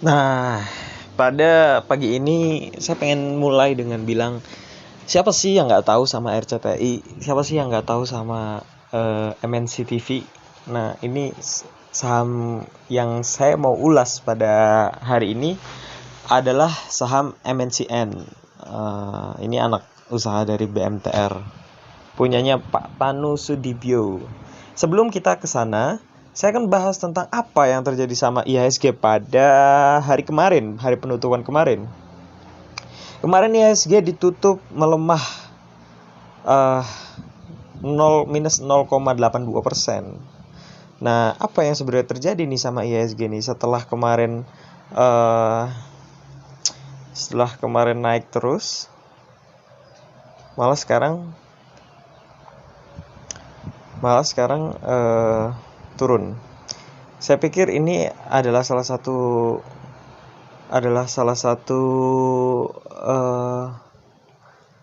Nah, pada pagi ini saya pengen mulai dengan bilang, siapa sih yang nggak tahu sama RCTI? Siapa sih yang nggak tahu sama MNC TV? Nah, ini saham yang saya mau ulas pada hari ini adalah saham MNCN. Ini anak usaha dari BMTR, punyanya Pak Tanu Sudibyo. Sebelum kita ke sana, saya akan bahas tentang apa yang terjadi sama IHSG pada hari kemarin, hari penutupan kemarin. Kemarin IHSG ditutup melemah minus 0,82%. Nah, apa yang sebenarnya terjadi nih sama IHSG nih setelah kemarin naik terus, malah sekarang turun. Saya pikir ini adalah salah satu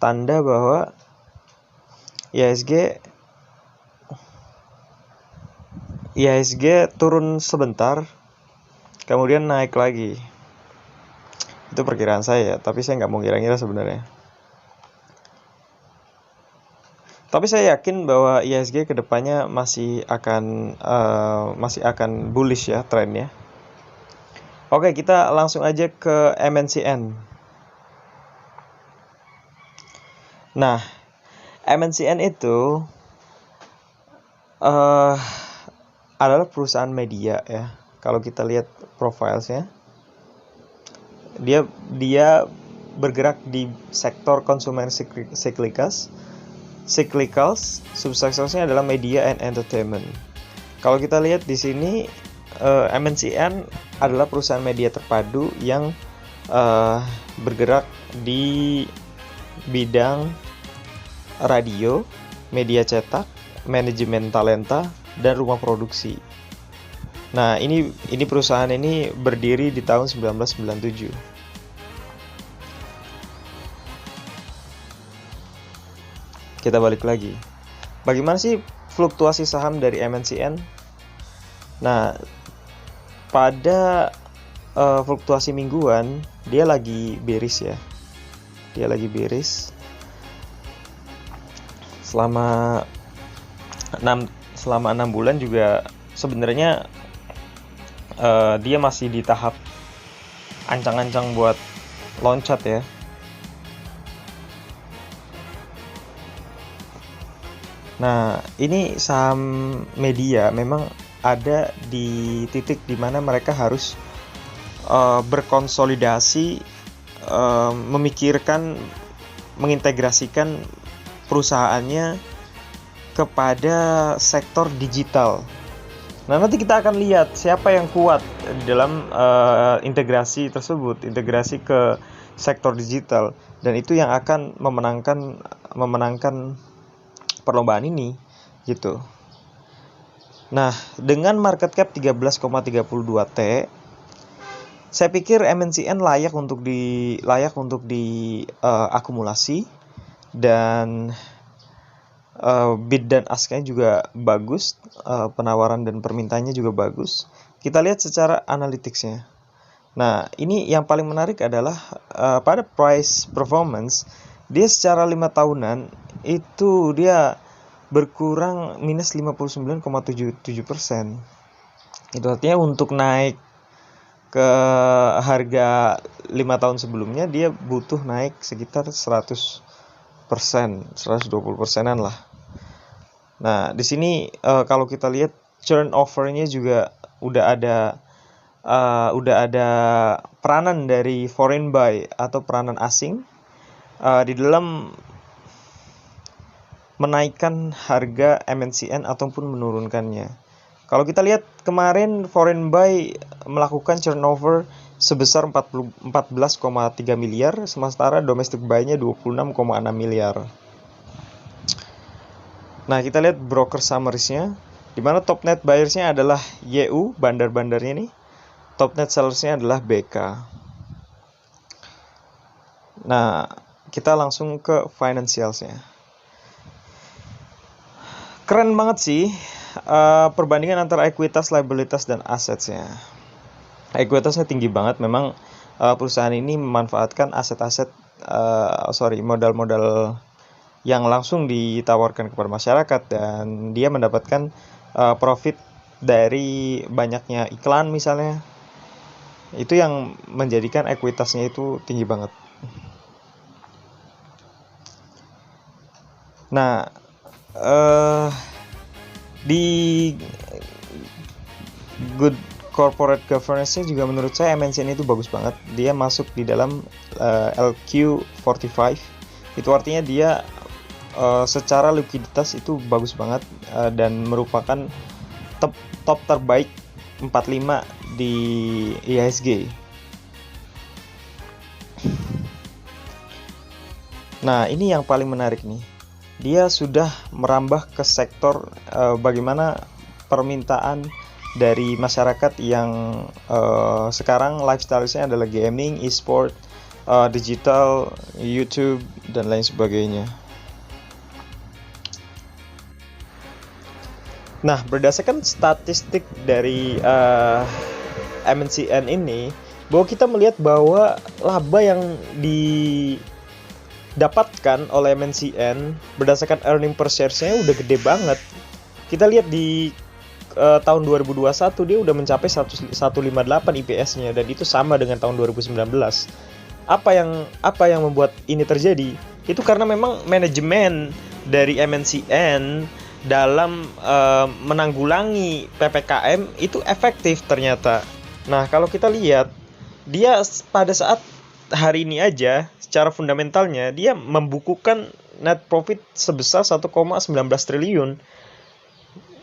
tanda bahwa IHSG turun sebentar, kemudian naik lagi. Itu perkiraan saya, tapi saya nggak mau ngira-ngira sebenarnya. Tapi saya yakin bahwa IHSG kedepannya masih akan bullish ya trennya. Oke, kita langsung aja ke MNCN. Nah, MNCN itu adalah perusahaan media ya. Kalau kita lihat profilnya, dia bergerak di sektor consumer cyclicals, subsektornya adalah media and entertainment. Kalau kita lihat di sini, MNCN adalah perusahaan media terpadu yang bergerak di bidang radio, media cetak, manajemen talenta, dan rumah produksi. Nah, ini perusahaan ini berdiri di tahun 1997. Kita balik lagi. Bagaimana sih fluktuasi saham dari MNCN? Nah, pada fluktuasi mingguan dia lagi bearish ya. Dia lagi bearish selama 6 bulan juga sebenarnya dia masih di tahap ancang-ancang buat loncat ya. Nah, ini saham media memang ada di titik di mana mereka harus berkonsolidasi, memikirkan, mengintegrasikan perusahaannya kepada sektor digital. Nah, nanti kita akan lihat siapa yang kuat di dalam integrasi tersebut, integrasi ke sektor digital, dan itu yang akan memenangkan perlombaan ini gitu. Nah, dengan market cap 13,32 T, saya pikir MNCN layak untuk akumulasi, dan bid dan ask-nya juga bagus, penawaran dan permintaannya juga bagus. Kita lihat secara analytics-nya. Nah, ini yang paling menarik adalah pada price performance, dia secara 5 tahunan itu dia berkurang minus 59,77%. Itu artinya untuk naik ke harga 5 tahun sebelumnya dia butuh naik sekitar 100%, 120%-an lah. Nah, di sini kalau kita lihat turnover-nya juga udah ada peranan dari foreign buy atau peranan asing di dalam menaikkan harga MNCN ataupun menurunkannya. Kalau kita lihat kemarin foreign buy melakukan turnover sebesar 14,3 miliar, sementara domestic buy-nya 26,6 miliar. Nah, kita lihat broker summaries-nya, di mana top net buyers-nya adalah YU, bandar-bandarnya nih. Top net sellers-nya adalah BK. Nah, kita langsung ke financials-nya. Keren banget sih perbandingan antara ekuitas, liabilitas, dan asetnya. ekuitasnya tinggi banget. Memang perusahaan ini memanfaatkan modal-modal yang langsung ditawarkan kepada masyarakat, dan dia mendapatkan profit dari banyaknya iklan misalnya. Itu yang menjadikan ekuitasnya itu tinggi banget. Nah, di good corporate governance-nya juga menurut saya MNCN itu bagus banget. Dia masuk di dalam LQ45. Itu artinya dia secara likuiditas itu bagus banget, dan merupakan top terbaik 45 di IHSG. Nah, ini yang paling menarik nih. Dia sudah merambah ke sektor bagaimana permintaan dari masyarakat yang sekarang lifestyle-nya adalah gaming, e-sport, digital, YouTube, dan lain sebagainya. Nah, berdasarkan statistik dari MNCN ini, bahwa kita melihat bahwa laba yang didapatkan oleh MNCN berdasarkan earning per share-nya udah gede banget. Kita lihat di tahun 2021 dia udah mencapai 158 IPS-nya, dan itu sama dengan tahun 2019. Apa yang membuat ini terjadi? Itu karena memang manajemen dari MNCN dalam menanggulangi PPKM itu efektif ternyata. Nah, kalau kita lihat, dia pada saat hari ini aja secara fundamentalnya dia membukukan net profit sebesar 1,19 triliun.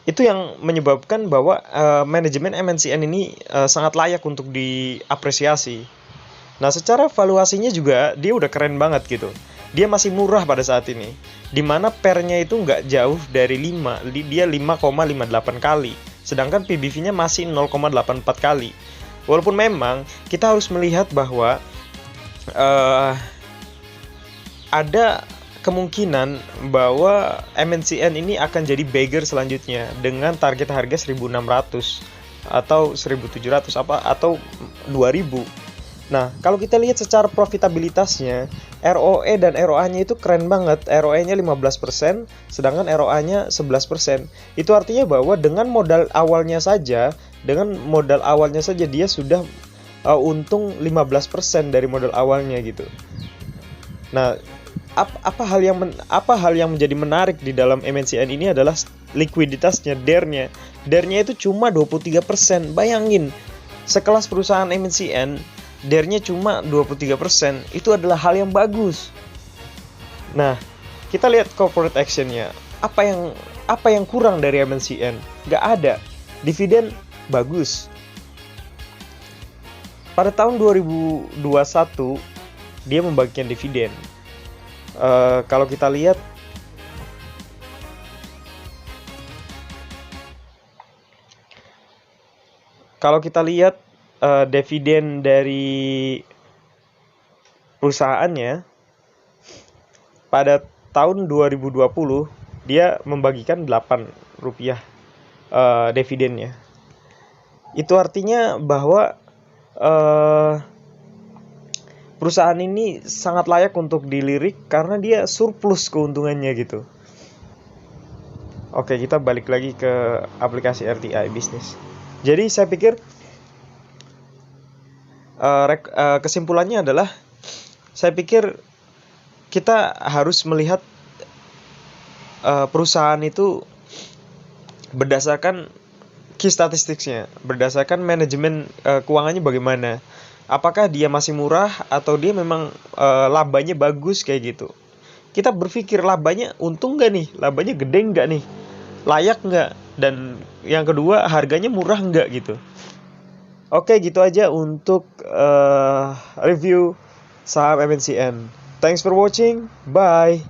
Itu yang menyebabkan bahwa manajemen MNCN ini sangat layak untuk diapresiasi. Nah, secara valuasinya juga dia udah keren banget gitu. Dia masih murah pada saat ini, dimana pernya itu nggak jauh dari 5, dia 5,58 kali, sedangkan PBV-nya masih 0,84 kali. Walaupun memang kita harus melihat bahwa ada kemungkinan bahwa MNCN ini akan jadi beggar selanjutnya dengan target harga 1.600 atau 1.700 atau 2.000. Nah, kalau kita lihat secara profitabilitasnya, ROE dan ROA-nya itu keren banget. ROE-nya 15%, sedangkan ROA-nya 11%. Itu artinya bahwa dengan modal awalnya saja dia sudah untung 15% dari modal awalnya gitu. Nah, apa hal yang menjadi menarik di dalam MNCN ini adalah likuiditasnya, DER-nya. DER-nya itu cuma 23%. Bayangin, sekelas perusahaan MNCN DER-nya cuma 23%, itu adalah hal yang bagus. Nah, kita lihat corporate action-nya. Apa yang kurang dari MNCN? Nggak ada. Dividen bagus. Pada tahun 2021 dia membagikan dividen. Kalau kita lihat dividen dari perusahaannya pada tahun 2020 dia membagikan Rp8 dividennya. Itu artinya bahwa perusahaan ini sangat layak untuk dilirik karena dia surplus keuntungannya gitu. Oke, kita balik lagi ke aplikasi RTI Business. Jadi saya pikir kesimpulannya adalah, saya pikir kita harus melihat perusahaan itu berdasarkan key statisticsnya, berdasarkan manajemen keuangannya bagaimana. Apakah dia masih murah atau dia memang labanya bagus kayak gitu. Kita berpikir labanya untung nggak nih, labanya gede nggak nih, layak nggak, dan yang kedua harganya murah nggak gitu. Oke, gitu aja untuk review saham MNCN. Thanks for watching, bye.